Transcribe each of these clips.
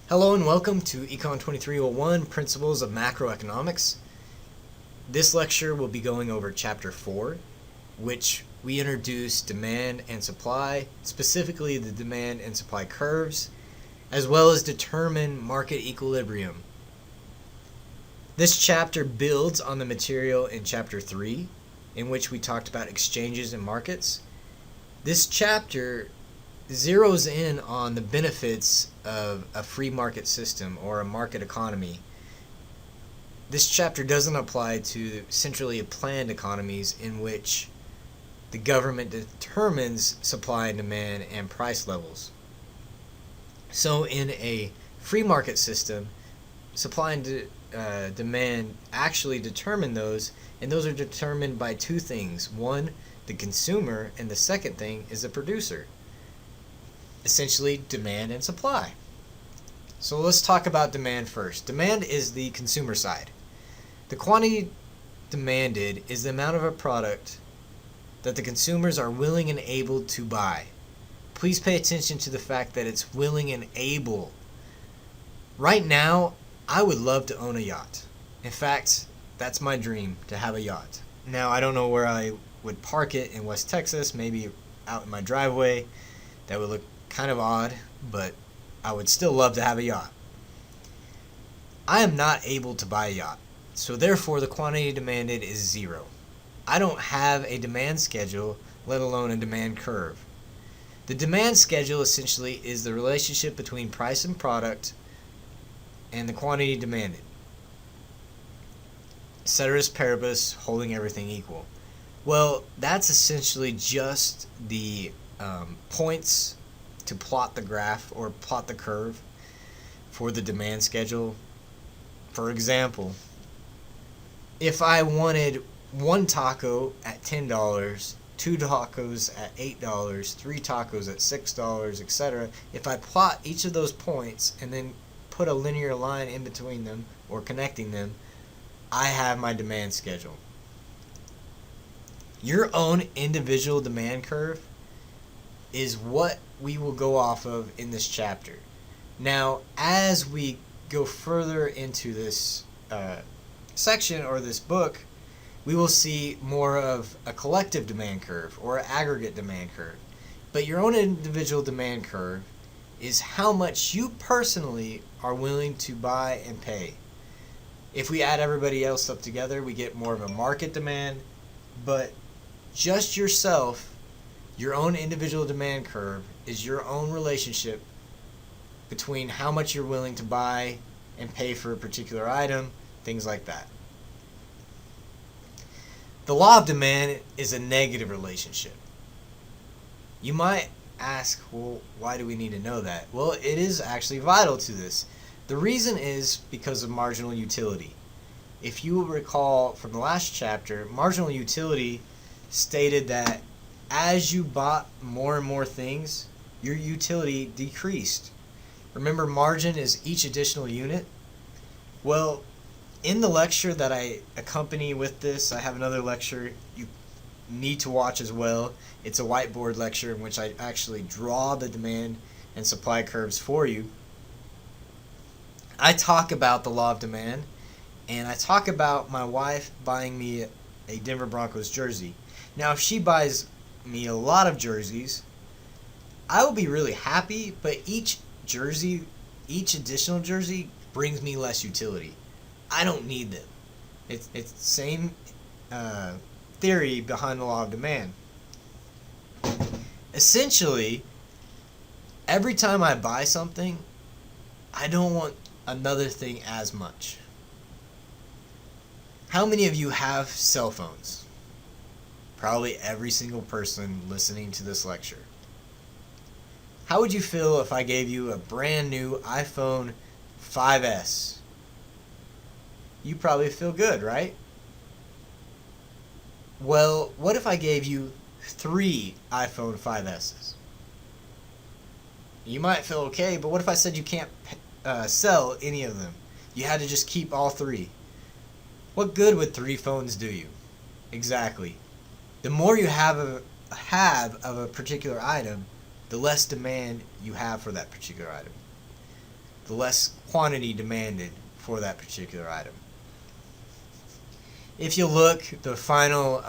Hello and welcome to Econ 2301, Principles of Macroeconomics. This lecture will be going over Chapter 4, which we introduce demand and supply, specifically the demand and supply curves, as well as determine market equilibrium. This chapter builds on the material in Chapter 3, in which we talked about exchanges and markets. This chapter zeroes in on the benefits of a free market system or a market economy. This chapter doesn't apply to centrally planned economies in which the government determines supply and demand and price levels. So in a free market system, supply and demand actually determine those, and those are determined by two things. One, the consumer, and the second thing is the producer. Essentially, demand and supply. So let's talk about demand first. Demand is the consumer side. The quantity demanded is the amount of a product that the consumers are willing and able to buy. Please pay attention to the fact that it's willing and able. Right now, I would love to own a yacht. In fact, that's my dream, to have a yacht. Now, I don't know where I would park it in West Texas, maybe out in my driveway. That would look kind of odd, but I would still love to have a yacht. I am not able to buy a yacht, so therefore the quantity demanded is zero. I don't have a demand schedule, let alone a demand curve. The demand schedule essentially is the relationship between price and product and the quantity demanded. Ceteris paribus, holding everything equal. Well, that's essentially just the points to plot the graph or plot the curve for the demand schedule. For example, if I wanted one taco at $10, two tacos at $8, three tacos at $6, etc., if I plot each of those points and then put a linear line in between them or connecting them, I have my demand schedule. Your own individual demand curve is what we will go off of in this chapter. Now, as we go further into this section or this book, we will see more of a collective demand curve or an aggregate demand curve. But your own individual demand curve is how much you personally are willing to buy and pay. If we add everybody else up together, we get more of a market demand, but just yourself, your own individual demand curve is your own relationship between how much you're willing to buy and pay for a particular item, things like that. The law of demand is a negative relationship. You might ask, well, why do we need to know that? Well, it is actually vital to this. The reason is because of marginal utility. If you will recall from the last chapter, marginal utility stated that as you bought more and more things, your utility decreased. Remember, margin is each additional unit. Well, in the lecture that I accompany with this, I have another lecture you need to watch as well. It's a whiteboard lecture in which I actually draw the demand and supply curves for you. I talk about the law of demand, and I talk about my wife buying me a Denver Broncos jersey. Now, if she buys me a lot of jerseys, I will be really happy, but each additional jersey brings me less utility. I don't need them. It's the same theory behind the law of demand. Essentially, every time I buy something, I don't want another thing as much. How many of you have cell phones? Probably every single person listening to this lecture. How would you feel if I gave you a brand new iPhone 5S? You probably feel good, right? Well, what if I gave you 3 iPhone 5Ss? You might feel okay, but what if I said you can't sell any of them? You had to just keep all 3. What good would 3 phones do you? Exactly. The more you have of a particular item, the less demand you have for that particular item. the less quantity demanded for that particular item. If you look, the final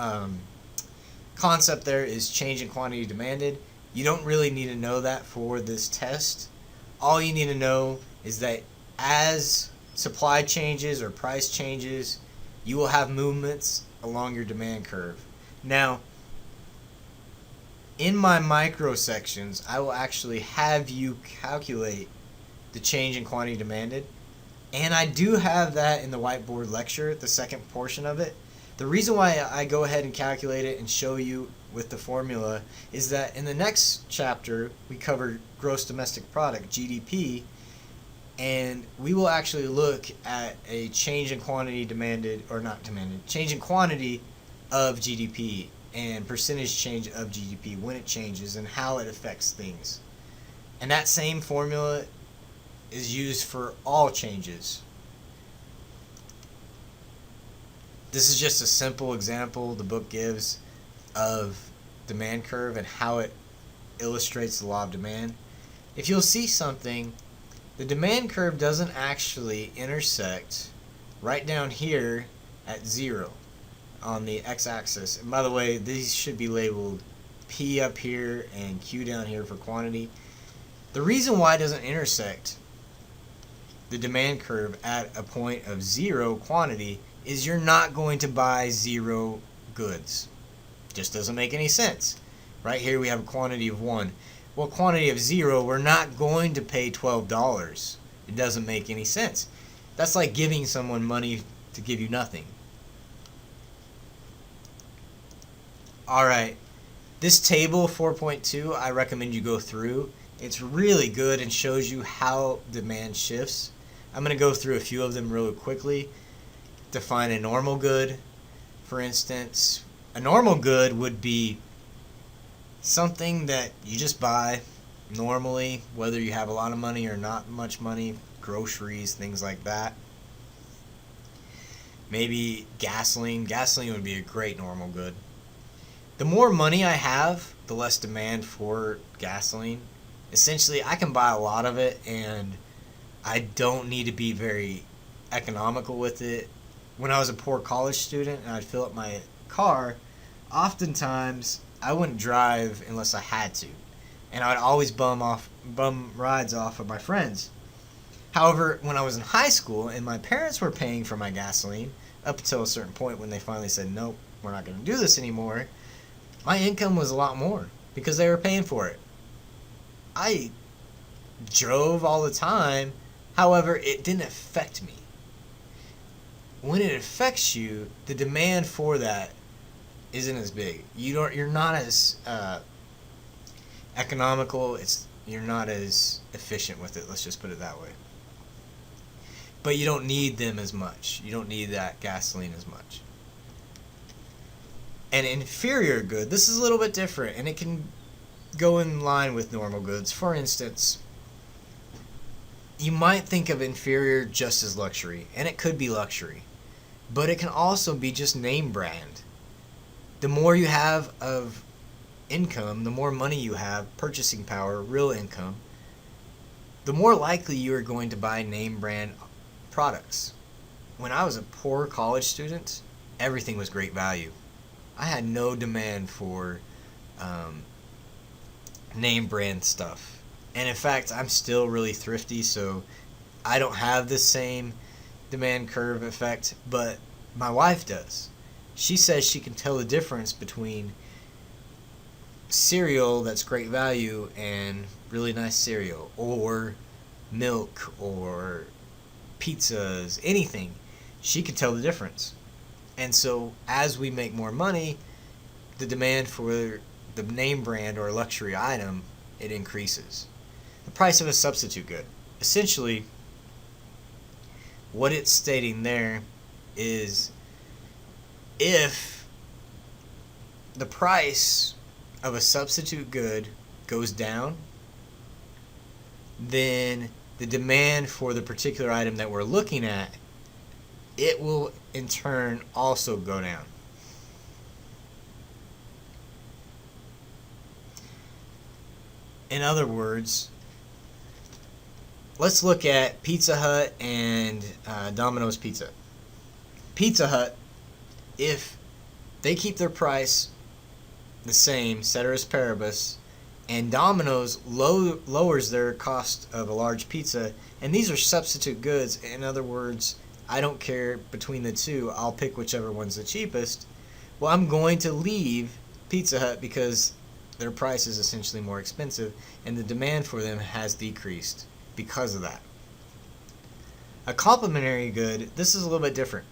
concept there is change in quantity demanded. You don't really need to know that for this test. All you need to know is that as supply changes or price changes, you will have movements along your demand curve. Now, in my micro sections, I will actually have you calculate the change in quantity demanded. And I do have that in the whiteboard lecture, the second portion of it. The reason why I go ahead and calculate it and show you with the formula is that in the next chapter, we cover gross domestic product, GDP, and we will actually look at a change in quantity demanded, or not demanded, change in quantity of GDP and percentage change of GDP when it changes and how it affects things. And that same formula is used for all changes. This is just a simple example the book gives of demand curve and how it illustrates the law of demand. If you'll see something, the demand curve doesn't actually intersect right down here at 0 on the x-axis. And by the way, these should be labeled P up here and Q down here for quantity. The reason why it doesn't intersect the demand curve at a point of 0 quantity is you're not going to buy 0 goods. Just doesn't make any sense. Right here we have a quantity of 1. Well, quantity of 0, we're not going to pay $12. It doesn't make any sense. That's like giving someone money to give you nothing. Alright, this table 4.2 I recommend you go through. It's really good and shows you how demand shifts. I'm going to go through a few of them really quickly. Define a normal good, for instance. A normal good would be something that you just buy normally, whether you have a lot of money or not much money, groceries, things like that. Maybe gasoline. Gasoline would be a great normal good. The more money I have, the less demand for gasoline. Essentially, I can buy a lot of it and I don't need to be very economical with it. When I was a poor college student and I'd fill up my car, oftentimes I wouldn't drive unless I had to. And I would always bum rides off of my friends. However, when I was in high school and my parents were paying for my gasoline, up until a certain point when they finally said, nope, we're not going to do this anymore, my income was a lot more because they were paying for it. I drove all the time, however, it didn't affect me. When it affects you, the demand for that isn't as big. You're not as economical. You're not as efficient with it. Let's just put it that way. But you don't need them as much. You don't need that gasoline as much. An inferior good, this is a little bit different, and it can go in line with normal goods. For instance, you might think of inferior just as luxury, and it could be luxury, but it can also be just name brand. The more you have of income, the more money you have, purchasing power, real income, the more likely you are going to buy name brand products. When I was a poor college student, everything was great value. I had no demand for name brand stuff. And in fact, I'm still really thrifty, so I don't have the same demand curve effect, but my wife does. She says she can tell the difference between cereal that's great value and really nice cereal, or milk, or pizzas, anything. She can tell the difference. And so as we make more money, the demand for the name brand or luxury item, it increases. The price of a substitute good. Essentially, what it's stating there is if the price of a substitute good goes down, then the demand for the particular item that we're looking at, it will in turn also go down. In other words, let's look at Pizza Hut and Domino's Pizza. Pizza Hut, if they keep their price the same, ceteris paribus, and Domino's lowers their cost of a large pizza, and these are substitute goods. In other words, I don't care between the two. I'll pick whichever one's the cheapest. Well, I'm going to leave Pizza Hut because their price is essentially more expensive, and the demand for them has decreased because of that. A complementary good, this is a little bit different.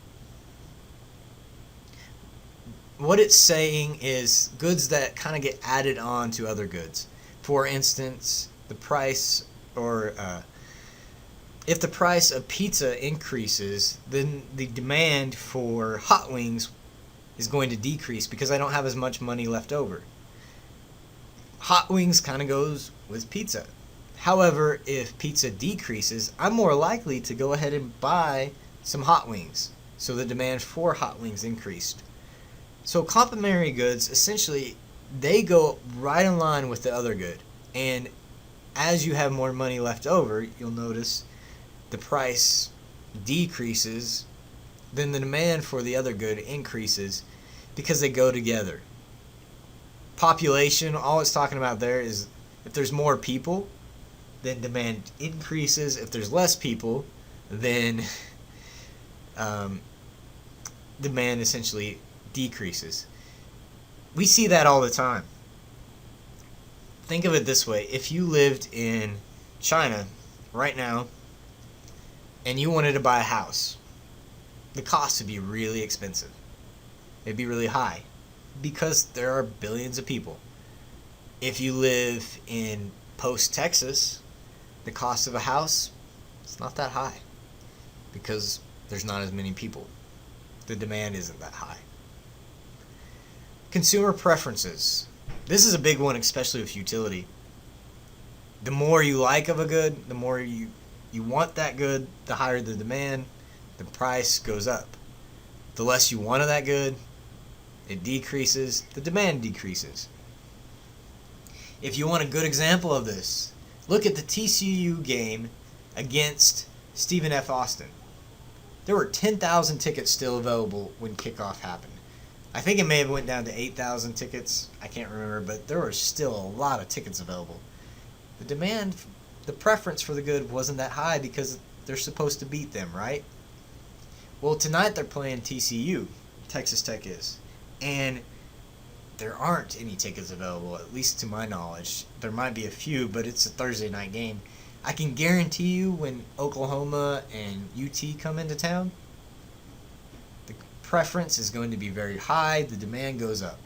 What it's saying is goods that kind of get added on to other goods. For instance, the price, or if the price of pizza increases, then the demand for hot wings is going to decrease because I don't have as much money left over. Hot wings kind of goes with pizza. However, if pizza decreases, I'm more likely to go ahead and buy some hot wings. So the demand for hot wings increased. So complementary goods, essentially, they go right in line with the other good. And as you have more money left over, you'll notice the price decreases, then the demand for the other good increases because they go together. Population, all it's talking about there is if there's more people, then demand increases. If there's less people, then demand essentially decreases. We see that all the time. Think of it this way. If you lived in China right now and you wanted to buy a house, the cost would be really expensive. It'd be really high because there are billions of people. If you live in Post Texas, the cost of a house, it's not that high because there's not as many people. The demand isn't that high. Consumer preferences. This is a big one, especially with utility. The more you like of a good, the more you want that good, the higher the demand, the price goes up. The less you want of that good, it decreases, the demand decreases. If you want a good example of this, look at the TCU game against Stephen F. Austin. There were 10,000 tickets still available when kickoff happened. I think it may have went down to 8,000 tickets. I can't remember, but there were still a lot of tickets available. The demand, the preference for the good wasn't that high because they're supposed to beat them, right? Well, tonight they're playing TCU, Texas Tech is, and there aren't any tickets available, at least to my knowledge. There might be a few, but it's a Thursday night game. I can guarantee you when Oklahoma and UT come into town, preference is going to be very high, the demand goes up.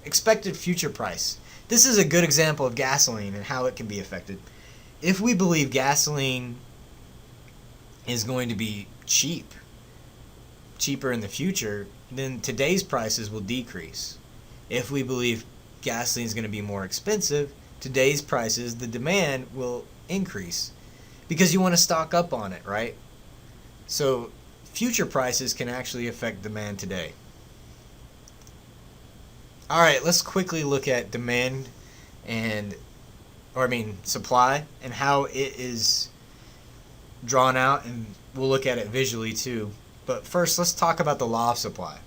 Expected future price. This is a good example of gasoline and how it can be affected. If we believe gasoline is going to be cheaper in the future, then today's prices will decrease. If we believe gasoline is going to be more expensive, today's prices, the demand will increase because you want to stock up on it, right? So future prices can actually affect demand today. All right, let's quickly look at demand supply and how it is drawn out, and we'll look at it visually too. But first, let's talk about the law of supply.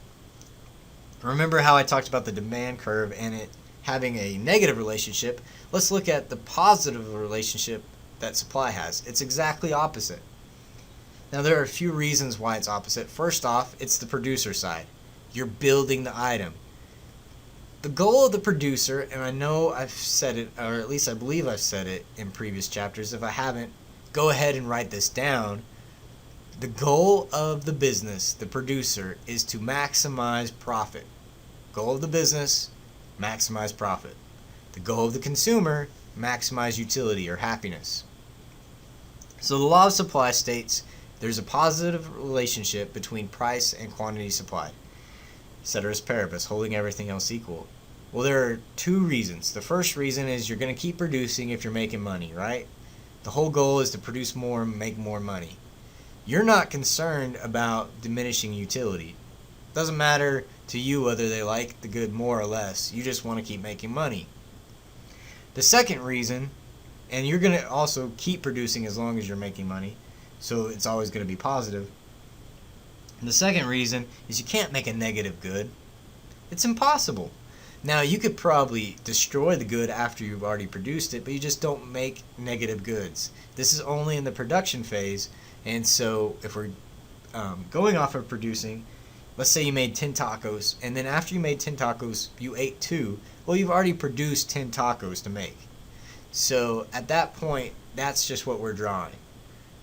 Remember how I talked about the demand curve and it having a negative relationship? Let's look at the positive relationship that supply has. It's exactly opposite. Now, there are a few reasons why it's opposite. First off, it's the producer side. You're building the item. The goal of the producer, and I know I've said it, or at least I believe I've said it in previous chapters. If I haven't, go ahead and write this down. The goal of the business, the producer, is to maximize profit. Goal of the business, maximize profit. The goal of the consumer, maximize utility or happiness. So the law of supply states there's a positive relationship between price and quantity supplied. Ceteris paribus, holding everything else equal. Well, there are two reasons. The first reason is you're going to keep producing if you're making money, right? The whole goal is to produce more and make more money. You're not concerned about diminishing utility. Doesn't matter to you whether they like the good more or less. You just want to keep making money. The second reason, And you're going to also keep producing as long as you're making money. So it's always going to be positive. And the second reason is you can't make a negative good. It's impossible. Now, you could probably destroy the good after you've already produced it, but you just don't make negative goods. This is only in the production phase. And so if we're going off of producing, let's say you made 10 tacos, and then after you made 10 tacos, you ate 2. Well, you've already produced 10 tacos to make. So at that point, that's just what we're drawing.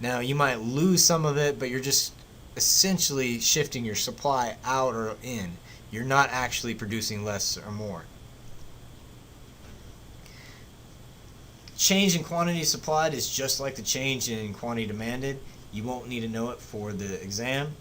Now, you might lose some of it, but you're just essentially shifting your supply out or in. You're not actually producing less or more. Change in quantity supplied is just like the change in quantity demanded. You won't need to know it for the exam.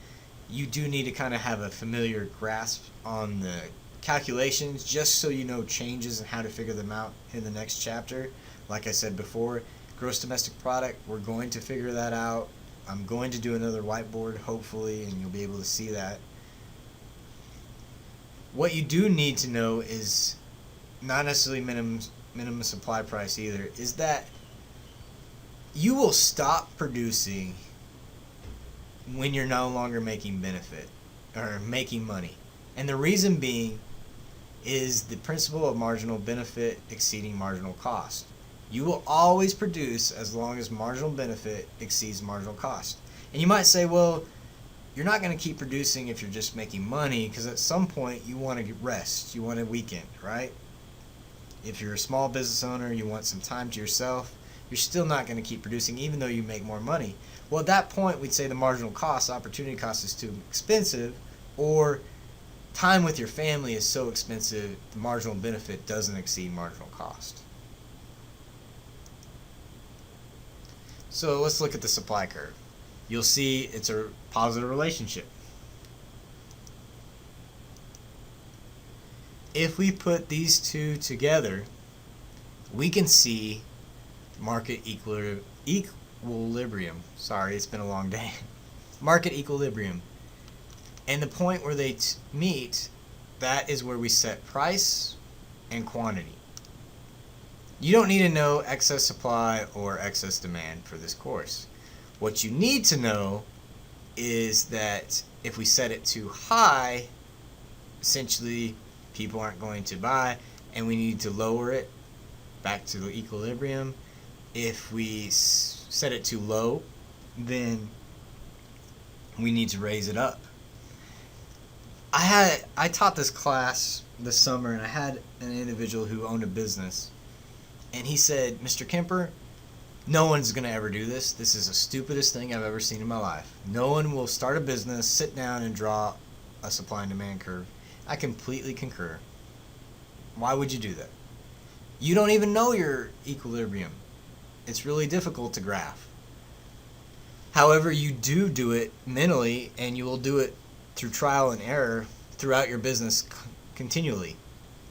You do need to kind of have a familiar grasp on the calculations just so you know changes and how to figure them out in the next chapter. Like I said before, gross domestic product, we're going to figure that out. I'm going to do another whiteboard, hopefully, and you'll be able to see that. What you do need to know is not necessarily minimum supply price either, is that you will stop producing when you're no longer making benefit or making money. And the reason being is the principle of marginal benefit exceeding marginal cost. You will always produce as long as marginal benefit exceeds marginal cost. And you might say, well, you're not going to keep producing if you're just making money, because at some point you want to rest, you want a weekend, right? If you're a small business owner, you want some time to yourself, you're still not going to keep producing even though you make more money. Well, at that point, we'd say the marginal cost, opportunity cost, is too expensive, or time with your family is so expensive, the marginal benefit doesn't exceed marginal cost. So let's look at the supply curve. You'll see it's a positive relationship. If we put these two together, we can see market equilibrium. Sorry, it's been a long day. Market equilibrium. And the point where they meet, that is where we set price and quantity. You don't need to know excess supply or excess demand for this course. What you need to know is that if we set it too high, essentially people aren't going to buy, and we need to lower it back to the equilibrium. If we set it too low, then we need to raise it up. I taught this class this summer, and I had an individual who owned a business, and he said, Mr. Kemper, no one's going to ever do this. This is the stupidest thing I've ever seen in my life. No one will start a business, sit down, and draw a supply and demand curve. I completely concur. Why would you do that? You don't even know your equilibrium. It's really difficult to graph. However, you do it mentally, and you will do it through trial and error throughout your business continually.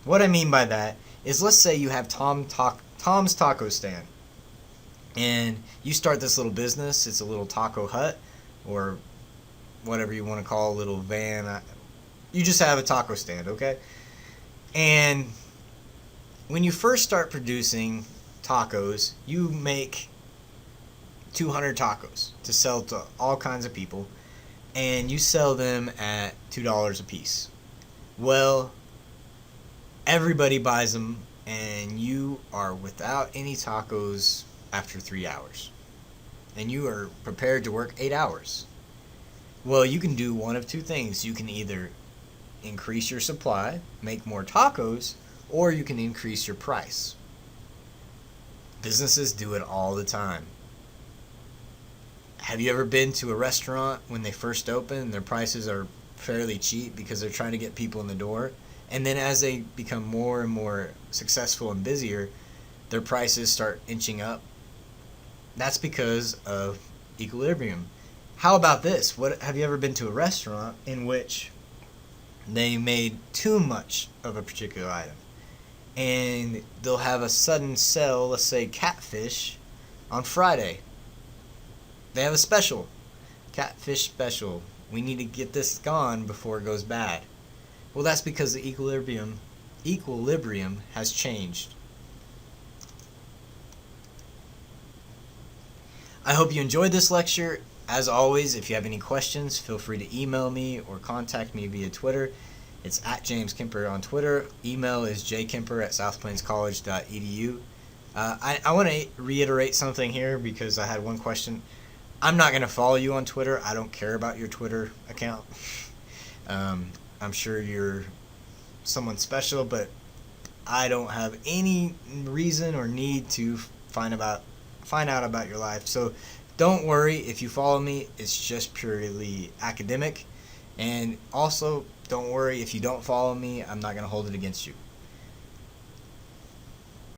What I mean by that is, let's say you have Tom's Taco Stand, and you start this little business. It's a little taco hut, or whatever you want to call a little van. You just have a taco stand, okay? And when you first start producing tacos, you make 200 tacos to sell to all kinds of people, and you sell them at $2 a piece. Well, everybody buys them, and you are without any tacos after 3 hours. And you are prepared to work 8 hours. Well, you can do one of two things. You can either increase your supply, make more tacos, or you can increase your price. Businesses do it all the time. Have you ever been to a restaurant when they first open and their prices are fairly cheap because they're trying to get people in the door? And then as they become more and more successful and busier, their prices start inching up. That's because of equilibrium. How about this? Have you ever been to a restaurant in which they made too much of a particular item, and they'll have a sudden sell, let's say catfish, on Friday? They have a special, catfish special. We need to get this gone before it goes bad. Well, that's because the equilibrium has changed. I hope you enjoyed this lecture. As always, if you have any questions, feel free to email me or contact me via Twitter. It's at James Kemper on Twitter. Email is jkemper@southplainscollege.edu. I want to reiterate something here because I had one question. I'm not going to follow you on Twitter. I don't care about your Twitter account. I'm sure you're someone special, but I don't have any reason or need to find out about your life. So don't worry if you follow me. It's just purely academic. And also, don't worry if you don't follow me. I'm not going to hold it against you.